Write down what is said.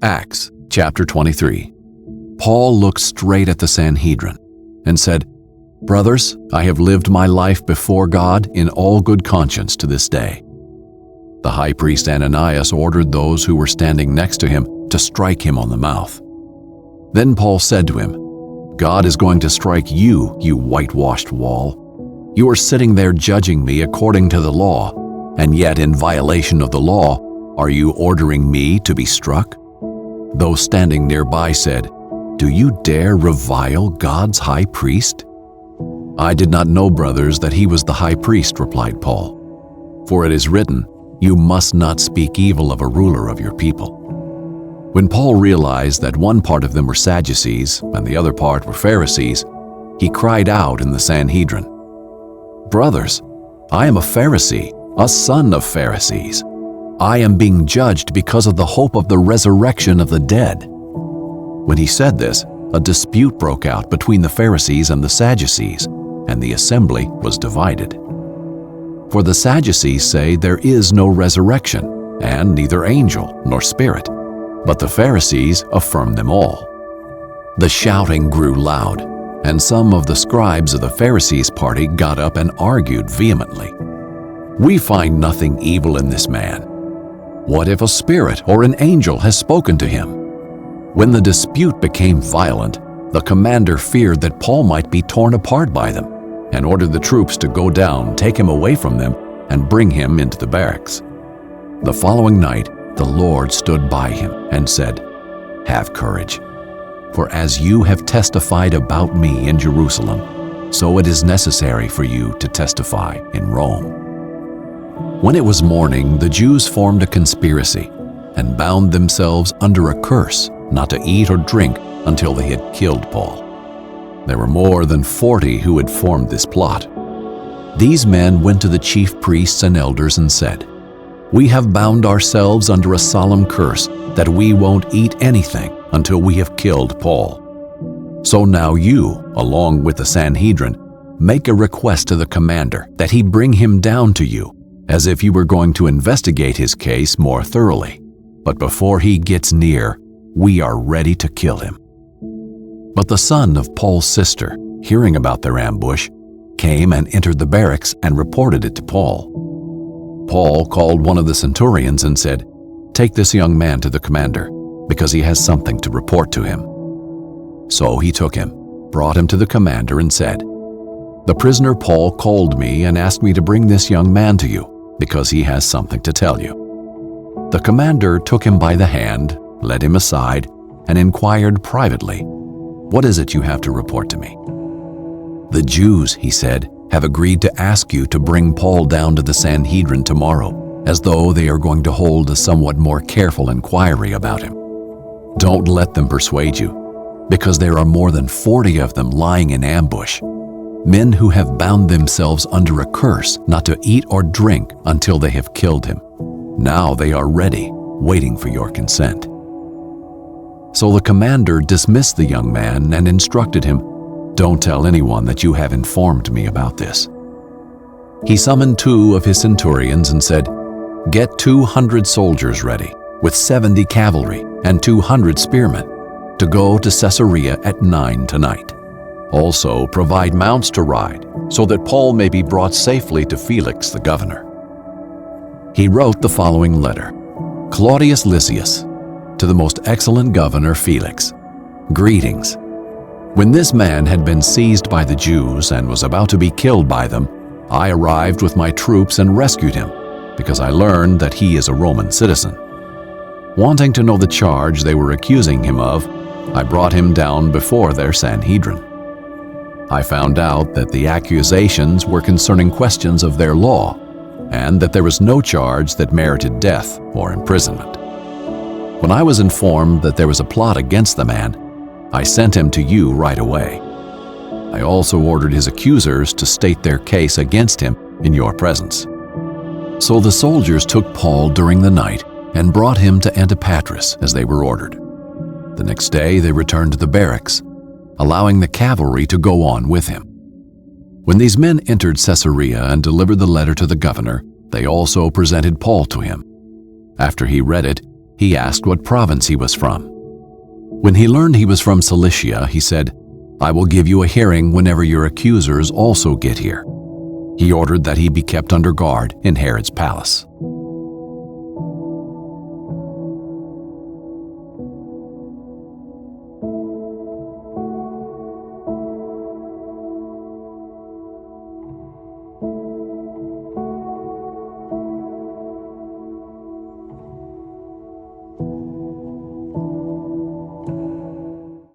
Acts chapter 23. Paul looked straight at the Sanhedrin and said, "Brothers, I have lived my life before God in all good conscience to this day." The high priest Ananias ordered those who were standing next to him to strike him on the mouth. Then Paul said to him, "God is going to strike you, you whitewashed wall. You are sitting there judging me according to the law, and yet in violation of the law, are you ordering me to be struck?" Those standing nearby said, "Do you dare revile God's high priest?" "I did not know, brothers, that he was the high priest," replied Paul. "For it is written, 'You must not speak evil of a ruler of your people.'" When Paul realized that one part of them were Sadducees and the other part were Pharisees, he cried out in the Sanhedrin, "Brothers, I am a Pharisee, a son of Pharisees. I am being judged because of the hope of the resurrection of the dead." When he said this, a dispute broke out between the Pharisees and the Sadducees, and the assembly was divided. For the Sadducees say there is no resurrection, and neither angel nor spirit, but the Pharisees affirm them all. The shouting grew loud, and some of the scribes of the Pharisees' party got up and argued vehemently. "We find nothing evil in this man. What if a spirit or an angel has spoken to him?" When the dispute became violent, the commander feared that Paul might be torn apart by them, and ordered the troops to go down, take him away from them, and bring him into the barracks. The following night, the Lord stood by him and said, "Have courage, for as you have testified about me in Jerusalem, so it is necessary for you to testify in Rome." When it was morning, the Jews formed a conspiracy and bound themselves under a curse not to eat or drink until they had killed Paul. There were more than 40 who had formed this plot. These men went to the chief priests and elders and said, "We have bound ourselves under a solemn curse that we won't eat anything until we have killed Paul. So now you, along with the Sanhedrin, make a request to the commander that he bring him down to you, as if you were going to investigate his case more thoroughly. But before he gets near, we are ready to kill him." But the son of Paul's sister, hearing about their ambush, came and entered the barracks and reported it to Paul. Paul called one of the centurions and said, "Take this young man to the commander, because he has something to report to him." So he took him, brought him to the commander and said, "The prisoner Paul called me and asked me to bring this young man to you, because he has something to tell you." The commander took him by the hand, led him aside, and inquired privately, "What is it you have to report to me?" "The Jews," he said, "have agreed to ask you to bring Paul down to the Sanhedrin tomorrow, as though they are going to hold a somewhat more careful inquiry about him. Don't let them persuade you, because there are more than 40 of them lying in ambush, men who have bound themselves under a curse not to eat or drink until they have killed him. Now they are ready, waiting for your consent." So the commander dismissed the young man and instructed him, "Don't tell anyone that you have informed me about this." He summoned 2 of his centurions and said, "Get 200 soldiers ready, with 70 cavalry and 200 spearmen, to go to Caesarea at 9 tonight. Also provide mounts to ride, so that Paul may be brought safely to Felix the governor." He wrote the following letter: "Claudius Lysias, to the most excellent governor Felix, greetings. When this man had been seized by the Jews and was about to be killed by them, I arrived with my troops and rescued him, because I learned that he is a Roman citizen. Wanting to know the charge they were accusing him of, I brought him down before their Sanhedrin. I found out that the accusations were concerning questions of their law, and that there was no charge that merited death or imprisonment. When I was informed that there was a plot against the man, I sent him to you right away. I also ordered his accusers to state their case against him in your presence." So the soldiers took Paul during the night and brought him to Antipatris as they were ordered. The next day they returned to the barracks, allowing the cavalry to go on with him. When these men entered Caesarea and delivered the letter to the governor, they also presented Paul to him. After he read it, He asked what province he was from. When he learned he was from Cilicia, he said, "I will give you a hearing whenever your accusers also get here." He ordered that he be kept under guard in Herod's palace.